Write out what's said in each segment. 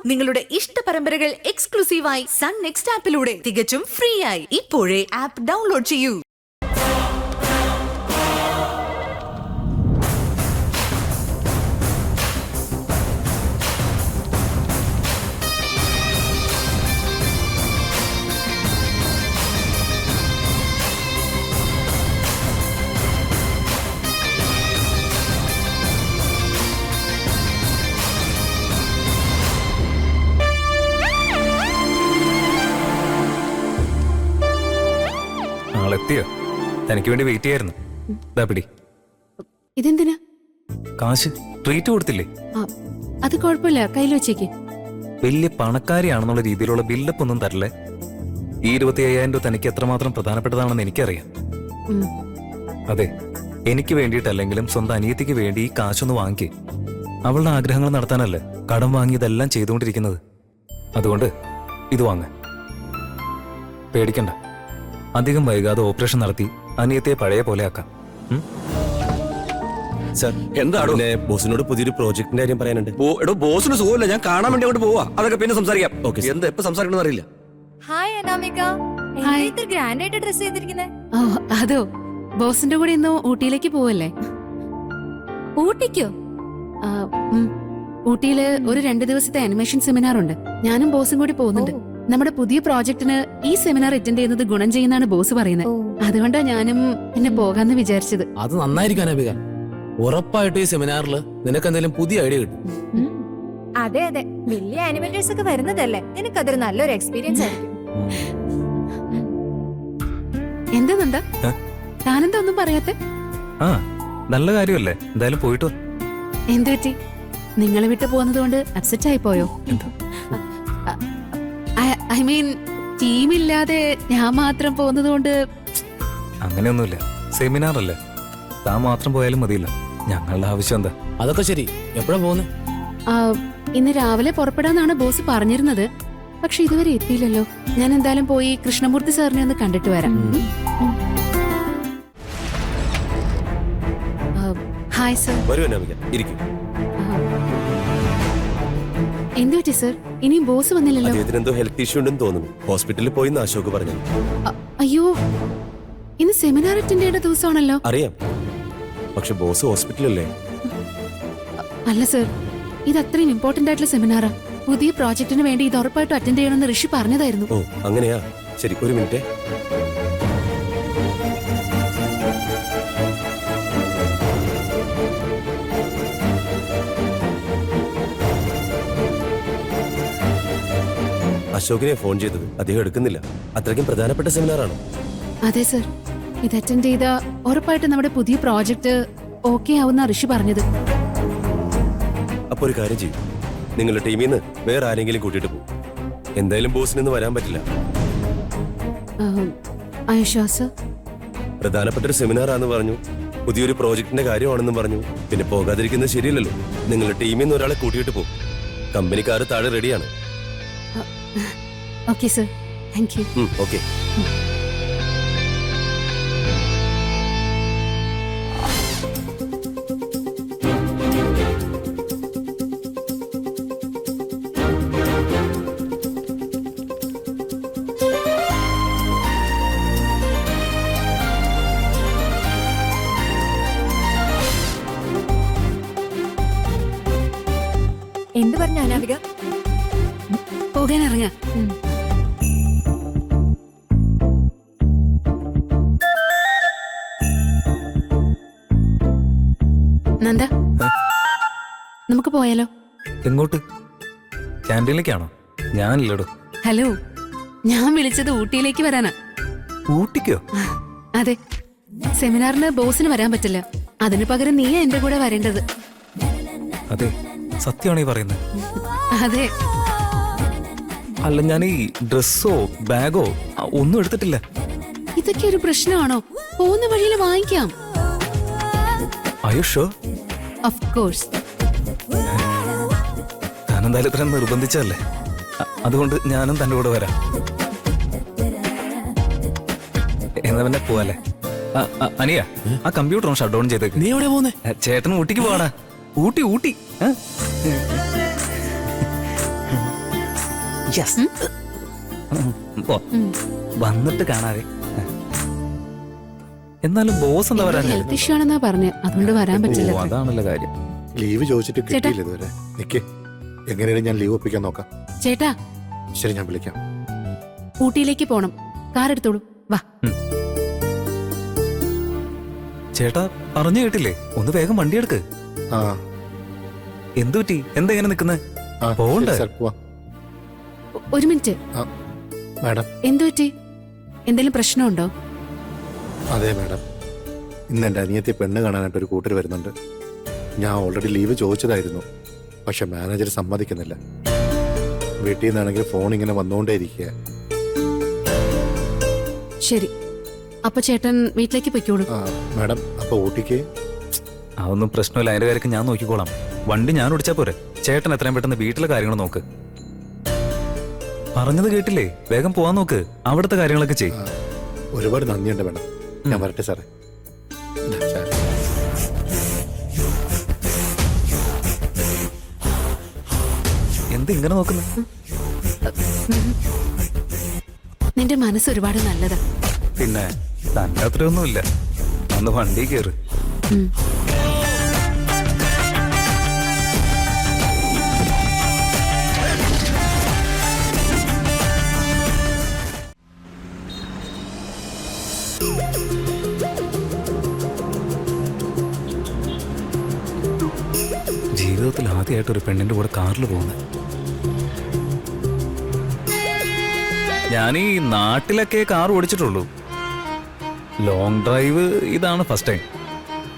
നിങ്ങളുടെ ഇഷ്ട പരമ്പരകൾ എക്സ്ക്ലൂസീവായി സൺ നെക്സ്റ്റ് ആപ്പിലൂടെ തികച്ചും ഫ്രീ ആയി. ഇപ്പോഴേ ആപ്പ് ഡൗൺലോഡ് ചെയ്യൂ. എത്തിയോ? തനിക്ക് വേണ്ടി വെയിറ്റ് ചെയ്യായിരുന്നു. പിടി. ഇതെന്തിനാ? കാശ് ട്രീറ്റ് കൊടുത്തില്ലേ? അത് കുഴപ്പമില്ല, കയ്യിൽ വെച്ചേക്ക്. വലിയ പണക്കാരിയാണെന്നുള്ള രീതിയിലുള്ള ബിൽഡപ്പ് ഒന്നും തരില്ലേ. ഈ 25,000 രൂപ തനിക്ക് എത്രമാത്രം പ്രധാനപ്പെട്ടതാണെന്ന് എനിക്കറിയാം. അതെ, എനിക്ക് വേണ്ടിയിട്ടല്ലെങ്കിലും സ്വന്തം അനിയത്തിക്ക് വേണ്ടി ഈ കാശൊന്ന് വാങ്ങിക്കേ. അവളുടെ ആഗ്രഹങ്ങൾ നടത്താനല്ലേ കടം വാങ്ങിയതെല്ലാം ചെയ്തുകൊണ്ടിരിക്കുന്നത്. അതുകൊണ്ട് ഇത് വാങ്ങ. പേടിക്കണ്ട, അധികം വൈകാതെ ഓപ്പറേഷൻ നടത്തി അനിയത്തെ പഴയ പോലെ ആക്കാം. എന്താണ് ബോസിനോട് പുതിയൊരു പ്രോജക്ടിന്റെ കാര്യം പറയാനുണ്ട്. ബോസിന് സുഖമില്ല, ഞാൻ കാണാൻ വേണ്ടി അങ്ങോട്ട് പോവാ. അതൊക്കെ പിന്നെ സംസാരിക്കാം. എന്താ എപ്പോ സംസാരിക്കണം അറിയില്ല. ഹായ് അനാമിക, ഇത്ര ഗ്രാൻഡ് ആയിട്ട് ഡ്രസ് ചെയ്തിരിക്കുന്നേ? അതോ, ബോസിന്റെ കൂടെ ഇന്ന് ഊട്ടിയിലേക്ക് പോവല്ലേ? ഊട്ടിക്കോ? ഊട്ടിയില് ഒരു 2 ദിവസത്തെ അനിമേഷൻ സെമിനാർ ഉണ്ട്. ഞാനും ബോസും കൂടി പോകുന്നുണ്ട്. നമ്മുടെ പുതിയ പ്രോജക്റ്റിന് ഈ സെമിനാർ അറ്റൻഡ് ചെയ്യുന്നത് ഗുണം ചെയ്യുന്നതാണ് ബോസ് പറയുന്നത്. അതുകൊണ്ടാ ഞാനും പിന്നെ പോകാന്ന് വിചാരിച്ചത്. അത് നന്നായിരിക്കും അനാമിക. ഉറപ്പായിട്ടും ഈ സെമിനാറിൽ നിനക്ക് എന്തെങ്കിലും പുതിയ ഐഡിയ കിട്ടും. അതെ അതെ, വലിയ ആനിമേറ്റേഴ്സ് ഒക്കെ വരുന്നതല്ലേ, നിനക്കതൊരു നല്ലൊരു എക്സ്പീരിയൻസ് ആയിരിക്കും. എന്താ നന്ദ, താനെന്താ ഒന്നും പറയാത്തെ? നല്ല കാര്യമല്ലേ, എന്തായാലും പോയിട്ട്. എന്ത് പറ്റി? നിങ്ങളെ വിട്ട് പോകുന്നത് കൊണ്ട് അപ്സെറ്റ് ആയി പോയോ? ഐ മീൻ, ടീമില്ലാതെ ഞാൻ മാത്രം പോകുന്നത് കൊണ്ട്. അങ്ങനെയൊന്നുമില്ല, സെമിനാർ അല്ലേ, താൻ മാത്രം പോയാലും മതിയില്ല. ഞങ്ങളുടെ ആവശ്യം എന്താ? അതൊക്കെ ശരി. എപ്പോഴാ പോകുന്നത്? ഇന്ന് രാവിലെ പുറപ്പെടാന്നാണ് ബോസ് പറഞ്ഞിരുന്നത്. പക്ഷെ ഇതുവരെ എത്തിയില്ലല്ലോ. ഞാൻ എന്തായാലും പോയി കൃഷ്ണമൂർത്തി സാറിനെ ഒന്ന് കണ്ടിട്ട് വരാം. Hi sir. എന്തു പറ്റി സർ? ഇനിയും ബോസ് വന്നില്ലല്ലോ. എന്തോ ഹെൽത്ത് ഇഷ്യൂ ഉണ്ടെന്ന് തോന്നുന്നു. ഹോസ്പിറ്റലിൽ പോയി അശോക് പറഞ്ഞു. അയ്യോ, ഇന്ന് സെമിനാർ അറ്റൻഡ് ചെയ്യേണ്ട ദിവസമാണല്ലോ. അറിയാം, പക്ഷെ ബോസ് ഹോസ്പിറ്റലല്ലേ. അല്ല സർ, ഇത് അത്രയും ഇമ്പോർട്ടന്റ് ആയിട്ടുള്ള സെമിനാറാ. പുതിയ പ്രോജക്റ്റിന് വേണ്ടി ഇത് ഉറപ്പായിട്ടും അറ്റൻഡ് ചെയ്യണമെന്ന് ഋഷി പറഞ്ഞതായിരുന്നു. ഓ അങ്ങനെയാ, ശരി, ഒരു മിനിറ്റ്. അശോകിനെ ഫോൺ ചെയ്തത്, അദ്ദേഹം എടുക്കുന്നില്ല. അത്രയ്ക്കും പ്രധാനപ്പെട്ട സെമിനാറാണ്. അതെ സർ, ഇത് അറ്റൻഡ് ചെയ്ത ഉറപ്പായിട്ട് നമ്മുടെ പുതിയ പ്രോജക്റ്റ് ഓക്കെ ആവുന്ന ഋഷി പറഞ്ഞത്. അപ്പൊ ഒരു കാര്യം ചെയ്യും, നിങ്ങളുടെ ടീമിൽ നിന്ന് വേറെ ആരെങ്കിലും കൂട്ടിയിട്ട് പോകും. എന്തായാലും ബോസിന് ഇന്ന് വരാൻ പറ്റില്ല. പ്രധാനപ്പെട്ട ഒരു സെമിനാറാന്ന് പറഞ്ഞു, പുതിയൊരു പ്രോജക്ടിന്റെ കാര്യമാണെന്നും പറഞ്ഞു. പിന്നെ പോകാതിരിക്കുന്നത് ശരിയല്ലല്ലോ. നിങ്ങളുടെ ടീമിൽ നിന്ന് ഒരാളെ കൂട്ടിയിട്ട് പോകും. കമ്പനിക്കാർ താഴെ റെഡിയാണ്. Okay sir, thank you. Okay. എന്ത് പറഞ്ഞ അനാമിക? പോകാൻ ഇറങ്ങാ. നന്ദ, നമുക്ക് പോയാലോ? എങ്ങോട്ട്? ക്യാൻറ്റീനിലേക്കാണോ? ഞാനില്ലടോ. ഹലോ, ഞാൻ വിളിച്ചത് ഊട്ടിയിലേക്ക് വരാനാ. ഊട്ടിക്കോ? അതെ, സെമിനാറിന് ബോസിന് വരാൻ പറ്റില്ല. അതിനു പകരം നീയാ എന്റെ കൂടെ വരേണ്ടത്. അതെ, സത്യമാണോ ഈ പറയുന്നത്? അതെ. അല്ല, ഞാൻ ഈ ഡ്രസ്സോ ബാഗോ ഒന്നും എടുത്തിട്ടില്ല. ഇതൊക്കെ ഒരു പ്രശ്നമാണോ? പോകുന്ന വഴിയിൽ വാങ്ങിക്കാം. ആയുഷോ? Of course. താനെന്തായാലും ഇത്രയും നിർബന്ധിച്ചല്ലേ, അതുകൊണ്ട് ഞാനും തന്റെ കൂടെ വരാം. എന്നാ പിന്നെ പോവല്ലേ? അനിയ, ആ കമ്പ്യൂട്ടർ ഷട്ട് ഡൗൺ ചെയ്തേക്ക്. നീ എവിടെ പോകുന്നേ? ചേട്ടന് ഊട്ടിക്ക് പോവാടാ. ഊട്ടി ഊട്ടി. യെസ് വന്നിട്ട് കാണാവേ. എന്നാലും ബോസ് എന്താ പറയാൻ ഹെൽത്ത് ഇഷ്യൂ ആണെന്നാ പറഞ്ഞ് അതുകൊണ്ട് വരാൻ പറ്റില്ല. അതാണല്ലോ കാര്യം. ലീവ് ചോദിച്ചിട്ട് കിട്ടിയില്ല ഇതുവരെ. നിക്ക്, എങ്ങനെയാണ് ഞാൻ ലീവ് ഒപ്പിക്കാൻ നോക്കാം. ചേട്ടാ ശരി, ഞാൻ വിളിക്കാം. ഊട്ടിയിലേക്ക് പോണം, കാർ എടുത്തോളൂ, വാ. ചേട്ടാ പറഞ്ഞു കേട്ടില്ലേ, ഒന്ന് വേഗം വണ്ടി എടുക്ക്. ആ എന്തു പറ്റി, എന്താ ഇങ്ങനെ നിക്കുന്നേ? ആ പോകണ്ടേ? ശരി, സാർ, പോവാം. ഒരു മിനിറ്റ്, ആ മാഡം. എന്തു പറ്റി? എന്തെങ്കിലും പ്രശ്നമുണ്ടോ? അതെ മാഡം, ഇന്ന് എൻ്റെ അനിയത്തെ പെണ്ണ് കാണാനായിട്ട് ഒരു കൂട്ടർ വരുന്നുണ്ട്. ഞാൻ ഓൾറെഡി ലീവ് ചോദിച്ചതായിരുന്നു, പക്ഷെ മാനേജർ സമ്മതിക്കുന്നില്ല. വീട്ടിൽ നിന്നാണെങ്കിൽ ഫോൺ ഇങ്ങനെ വന്നുകൊണ്ടേയിരിക്കുക. ശരി, അപ്പൊ ചേട്ടൻ വീട്ടിലേക്ക് പൊയ്ക്കോളൂ. ആ മാഡം, അപ്പൊ ഊട്ടിക്ക്? അതൊന്നും പ്രശ്നമില്ല, അതിന്റെ കാര്യമൊക്കെ ഞാൻ നോക്കിക്കോളാം. വണ്ടി ഞാൻ ഓടിച്ചാ പോരെ. ചേട്ടൻ എത്രയും പെട്ടെന്ന് വീട്ടിലെ കാര്യങ്ങൾ നോക്ക്. പറഞ്ഞത് കേട്ടില്ലേ, വേഗം പോവാൻ നോക്ക്. അവിടുത്തെ കാര്യങ്ങളൊക്കെ ചെയ്. ഒരുപാട് നന്ദിയുണ്ട് മാഡം. ഞാൻ വരട്ടെ സാറേ. സാർ. എന്ത് ഇങ്ങനെ നോക്കുന്നു? നിന്റെ മനസ്സ് ഒരുപാട് നല്ലതാ. പിന്നെ തന്നെ അത്രയൊന്നുമില്ല. അന്ന് വണ്ടി കയറ്. ഉം. ജീവിതത്തിൽ ആദ്യമായിട്ട് ഒരു പെണ്ണിന്റെ കൂടെ കാറിൽ പോകുന്നത്. ഞാൻ ഈ നാട്ടിലൊക്കെ കാർ ഓടിച്ചിട്ടുള്ളൂ. ലോങ് ഡ്രൈവ് ഇതാണ് ഫസ്റ്റ് ടൈം.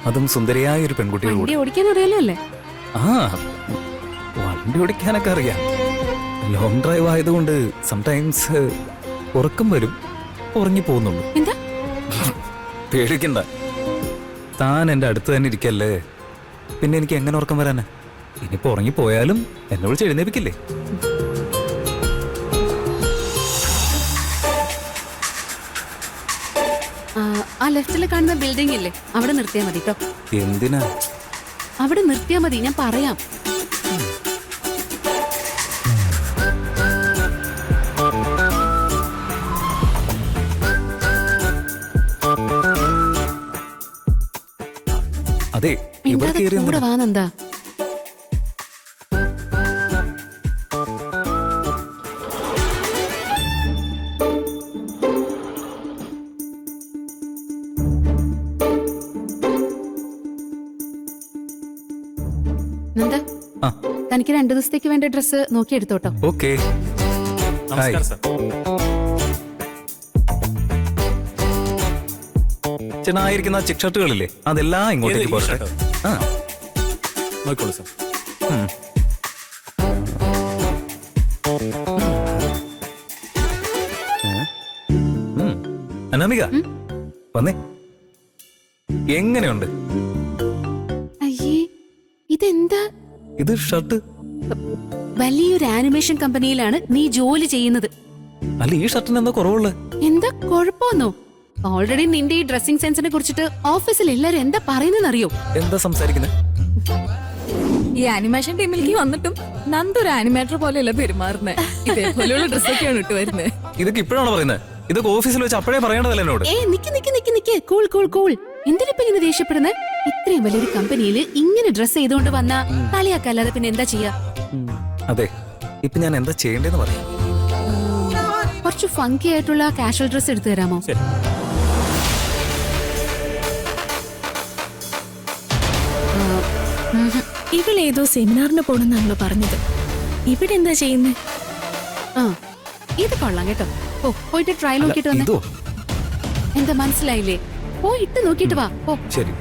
അതും സുന്ദരിയായ ഒരു പെൺകുട്ടിയുടെ വണ്ടി കൂടെ. ഓടിക്കാൻ അറിയാലോ അല്ലേ? ആ വണ്ടി ഓടിക്കാനൊക്കെ അറിയാം. ലോങ് ഡ്രൈവ് ആയതുകൊണ്ട് സംടൈംസ് ഉറക്കം വരും, ഉറങ്ങി പോകുന്നുള്ളൂ. എന്താ? പേടിക്കണ്ട, താൻ എന്റെ അടുത്ത് തന്നെ ഇരിക്കല്ലേ, പിന്നെ എനിക്ക് എങ്ങനെ ഉറക്കം വരാനാ? ഇനിയിപ്പോ ഉറങ്ങിപ്പോയാലും എന്നെ വിളിച്ച് എഴുന്നേപ്പിക്കില്ലേ? ആ ലെഫ്റ്റിൽ കാണുന്ന ബിൽഡിംഗ് ഇല്ലേ, അവിടെ നിർത്തിയാ മതി കേട്ടോ. എന്തിനാ? അവിടെ നിർത്തിയാ മതി, ഞാൻ പറയാം. അതെ, ഇവിടെ മിണ്ടാതെ കയറി കൂടെ വാ നന്ദാ. നന്ദ, ആ തനിക്ക് 2 ദിവസത്തേക്ക് വേണ്ട ഡ്രസ്സ് നോക്കി എടുത്തോട്ടോ. ഓക്കെ. ചേട്ടനായിരിക്കുന്ന ചെക്ക് ഷർട്ടുകളില്ലേ, അതെല്ലാം ഇങ്ങോട്ടേക്ക് പോരട്ടെ. ആ നോക്കിക്കോളൂ സാർ. ഉം. ഉം. അനാമിക വന്നേ, എങ്ങനെയുണ്ട്? അയ്യേ, ഇതെന്താ? ഇത് ഷർട്ട് വലിയൊരു ആനിമേഷൻ കമ്പനിയിലാണ് നീ ജോലി ചെയ്യുന്നത്. അല്ല, ഈ ഷർട്ടിന് എന്താ കുറവുള്ളത്? എന്താ കുഴപ്പമൊന്നോ? ഓൾറെഡി നിന്റെ ഈ ഡ്രസ്സിംഗ് സെൻസിനെ കുറിച്ചിട്ട് ഓഫീസിൽ എല്ലാരും എന്താ പറയുന്നറിയോ? എന്താ സംസാരിക്കുന്നത്? ഈ ആനിമേഷൻ ടീമിലേക്ക് വന്നിട്ടും നന്ദൊരു ആനിമേറ്റർ പോലെയല്ല പെരുമാറുന്നത്. ഇതേപോലെയുള്ള ഡ്രസ്സൊക്കെയാണ് ഇട്ട് വരുന്നത്. ഇതൊക്കെ ഇപ്പോഴാണോ പറയുന്നത്? ഇതൊക്കെ ഓഫീസിൽ വെച്ച് അപ്പോഴേ പറയേണ്ടതല്ല എന്നോട്. നിക്ക് കൂൾ കൂൾ കൂൾ. എന്തിനിപ്പോ ഇങ്ങനെ ദേഷ്യപ്പെടുന്നത്? ഇത്രയും വലിയൊരു കമ്പനിയിൽ ഇങ്ങനെ ഡ്രസ് ചെയ്തുകൊണ്ട് വന്ന കളിയാക്കല്ലാതെ പിന്നെ എന്താ ചെയ്യാ? അതെ, ഇപ്പൊ ഞാൻ എന്താ ചെയ്യേണ്ടതെന്ന് പറയാം. കുറച്ച് ഫങ്കി ആയിട്ടുള്ള കാഷ്വൽ ഡ്രസ് എടുത്തു തരാമോ? ഇവളേതോ സെമിനാറിന് പോണെന്നാണല്ലോ പറഞ്ഞത്. ഇവിടെ എന്താ ചെയ്യുന്നേ? ആ, ഇത് കൊള്ളാം കേട്ടോ. ഓ, പോയിട്ട് ട്രൈ നോക്കിട്ട് വന്നേ. ഇതോ? എന്താ മനസ്സിലായില്ലേ? പോയിട്ട് നോക്കിട്ട് വാ. ഓ ശരി.